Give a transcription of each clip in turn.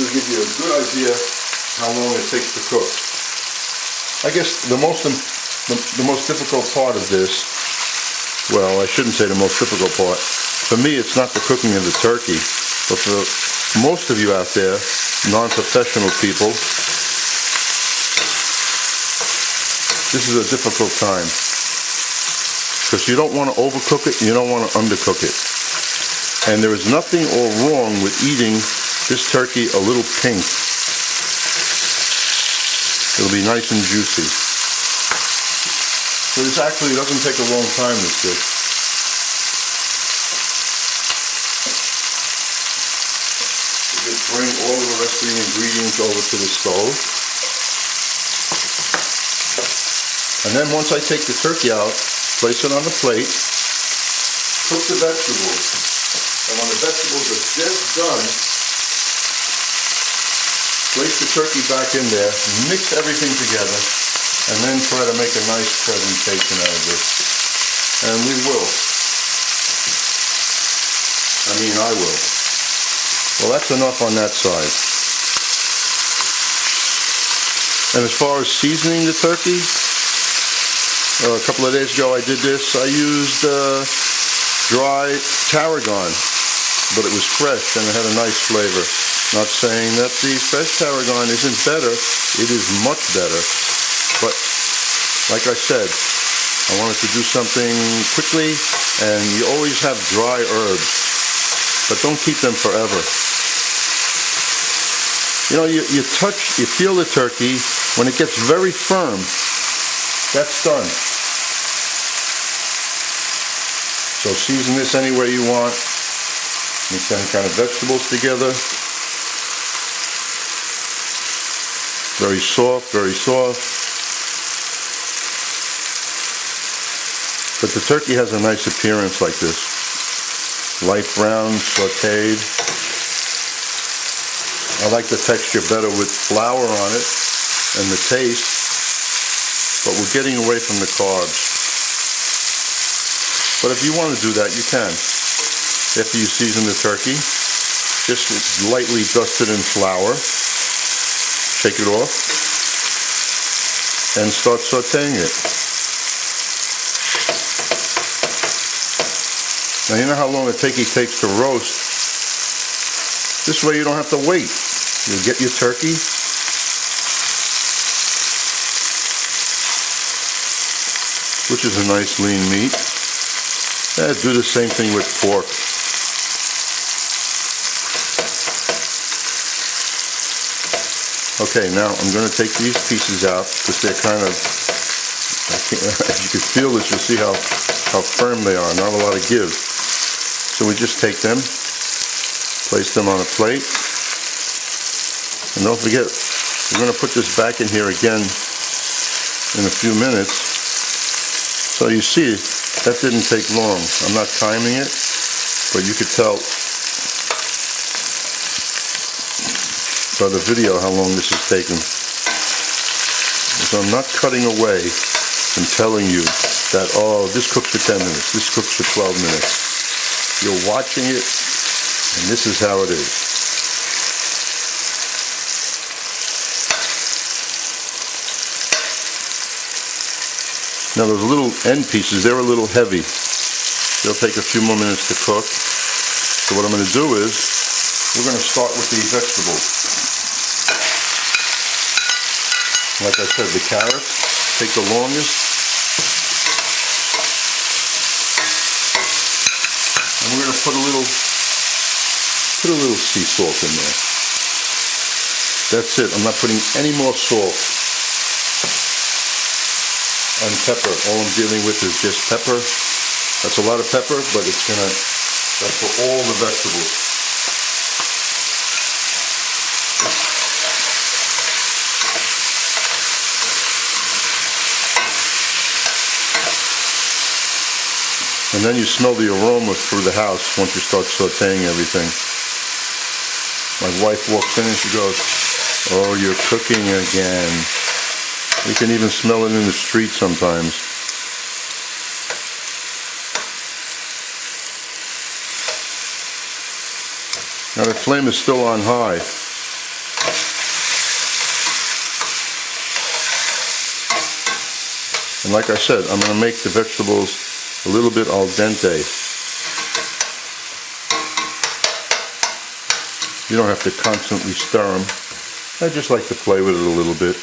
will give you a good idea how long it takes to cook. I guess the most difficult part of this, well, I shouldn't say the most difficult part. For me, it's not the cooking of the turkey, but for most of you out there, non-professional people, this is a difficult time. Because you don't want to overcook it, you don't want to undercook it. And there is nothing wrong with eating this turkey a little pink. It'll be nice and juicy. So this actually doesn't take a long time, this dish. You just bring all of the rest of the ingredients over to the stove. And then once I take the turkey out, place it on the plate, cook the vegetables. And when the vegetables are just done, place the turkey back in there, mix everything together, and then try to make a nice presentation out of this. And we will. I will. Well, that's enough on that side. And as far as seasoning the turkey, a couple of days ago I did this. I used dry tarragon, but it was fresh and it had a nice flavor. Not saying that the fresh tarragon isn't better, it is much better. But like I said, I wanted to do something quickly, and you always have dry herbs, but don't keep them forever. You know, you feel the turkey, when it gets very firm, that's done. So season this any way you want. Mix any kind of vegetables together. Very soft, very soft. But the turkey has a nice appearance like this. Light brown, sauteed. I like the texture better with flour on it and the taste, but we're getting away from the carbs. But if you want to do that, you can. After you season the turkey, just lightly dust it in flour, take it off, and start sauteing it. Now you know how long a turkey takes to roast? This way you don't have to wait. You'll get your turkey, which is a nice lean meat. Do the same thing with pork. Okay, now I'm going to take these pieces out because they're kind of, as you can feel this, you'll see how firm they are, not a lot of give. So we just take them, place them on a plate, and don't forget, we're going to put this back in here again in a few minutes. So you see, that didn't take long. I'm not timing it, but you could tell by the video how long this is taking. So I'm not cutting away and telling you that, oh, this cooks for 10 minutes, this cooks for 12 minutes. You're watching it, and this is how it is. Now those little end pieces, they're a little heavy. They'll take a few more minutes to cook. So what I'm going to do is, we're going to start with the vegetables. Like I said, the carrots take the longest. And we're going to put a little sea salt in there. That's it. I'm not putting any more salt. And pepper. All I'm dealing with is just pepper. That's a lot of pepper, but that's for all the vegetables. And then you smell the aroma through the house once you start sauteing everything. My wife walks in and she goes, "Oh, you're cooking again." You can even smell it in the street sometimes. Now the flame is still on high. And like I said, I'm going to make the vegetables a little bit al dente. You don't have to constantly stir them. I just like to play with it a little bit.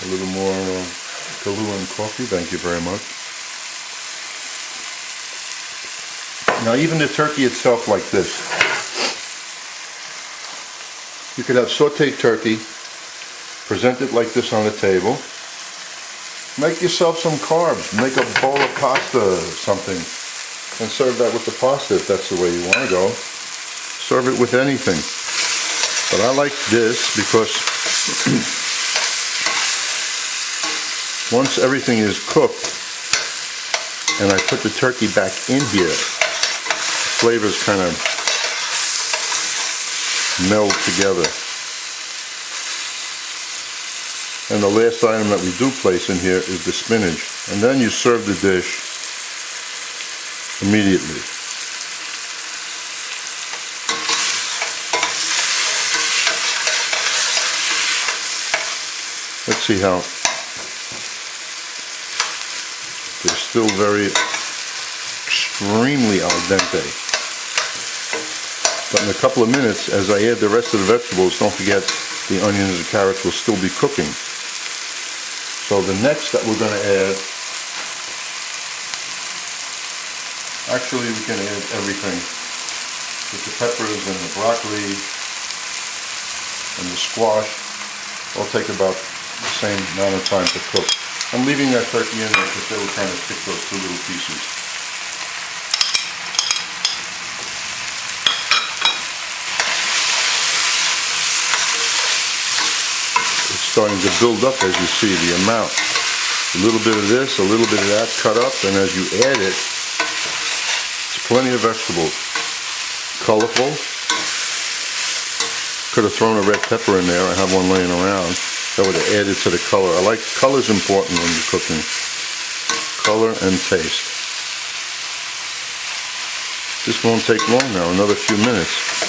A little more Kahlua and coffee, thank you very much. Now even the turkey itself like this. You could have sauteed turkey, present it like this on the table. Make yourself some carbs, make a bowl of pasta or something, and serve that with the pasta if that's the way you want to go. Serve it with anything. But I like this because once everything is cooked and I put the turkey back in here, flavors kind of meld together. And the last item that we do place in here is the spinach. And then you serve the dish immediately. Let's see how they're still very extremely al dente. But in a couple of minutes, as I add the rest of the vegetables, don't forget the onions and carrots will still be cooking. So the next that we're going to add, actually we can add everything. With the peppers and the broccoli and the squash, it'll take about the same amount of time to cook. I'm leaving that turkey in there because they will kind of pick those two little pieces. Starting to build up as you see the amount. A little bit of this, a little bit of that cut up, and as you add it, it's plenty of vegetables. Colorful. Could have thrown a red pepper in there. I have one laying around. That would have added to the color. I like color's important when you're cooking. Color and taste. This won't take long now, another few minutes.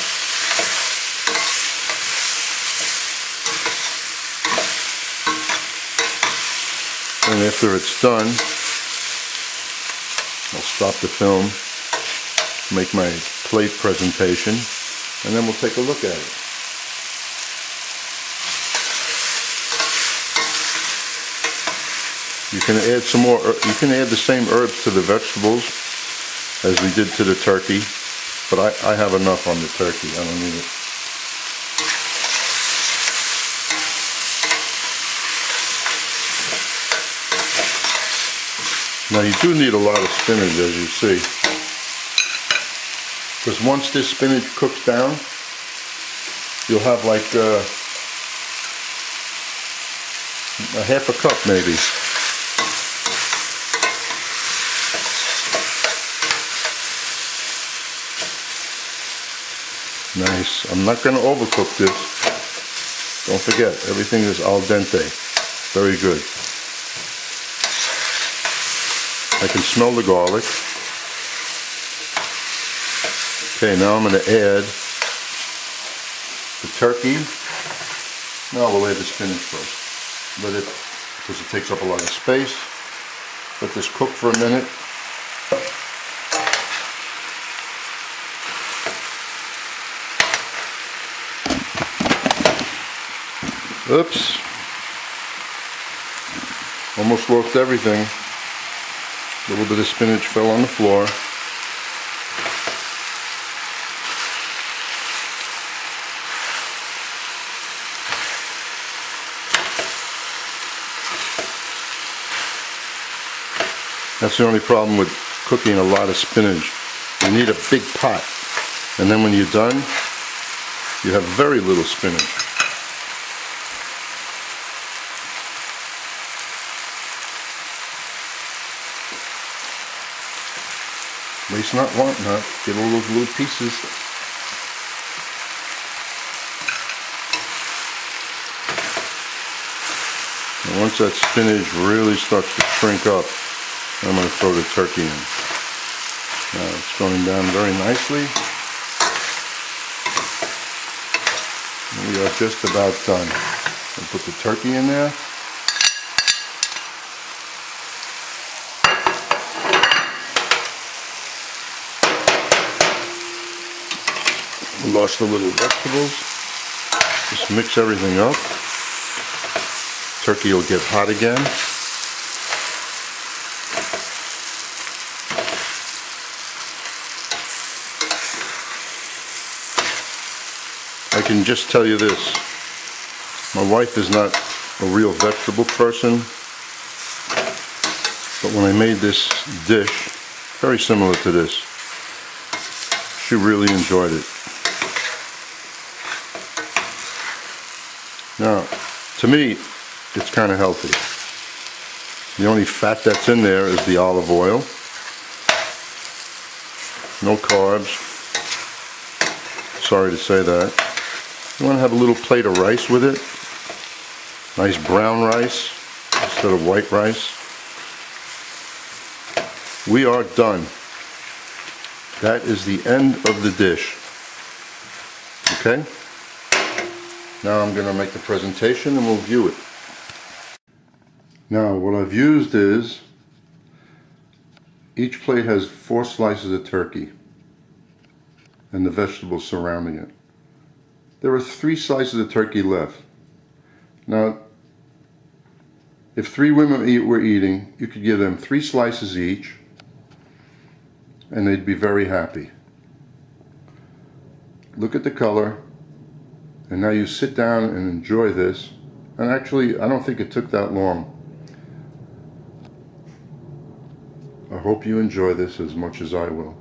And after it's done, I'll stop the film, make my plate presentation, and then we'll take a look at it. You can add some more, you can add the same herbs to the vegetables as we did to the turkey, but I have enough on the turkey, I don't need it. Now you do need a lot of spinach, as you see, because once this spinach cooks down, you'll have like a half a cup maybe. Nice. I'm not going to overcook this. Don't forget, everything is al dente. Very good. I can smell the garlic. Okay, now I'm going to add the turkey. No, we'll add the spinach first. Let it, because it takes up a lot of space. Let this cook for a minute. Oops. Almost lost everything. A little bit of spinach fell on the floor. That's the only problem with cooking a lot of spinach. You need a big pot. And then when you're done, you have very little spinach. Waste not, want not. Get all those little pieces. And once that spinach really starts to shrink up, I'm going to throw the turkey in. Now it's going down very nicely. We are just about done. I'll put the turkey in there. We lost the little vegetables. Just mix everything up. Turkey will get hot again. I can just tell you this, my wife is not a real vegetable person, but when I made this dish, very similar to this, she really enjoyed it. Now, to me, it's kind of healthy. The only fat that's in there is the olive oil. No carbs. Sorry to say that. You want to have a little plate of rice with it. Nice brown rice instead of white rice. We are done. That is the end of the dish. Okay? Now I'm going to make the presentation and we'll view it. Now what I've used is, each plate has 4 slices of turkey and the vegetables surrounding it. There are 3 slices of turkey left. Now, if 3 women were eating, you could give them 3 slices each and they'd be very happy. Look at the color, and now you sit down and enjoy this. And actually, I don't think it took that long. I hope you enjoy this as much as I will.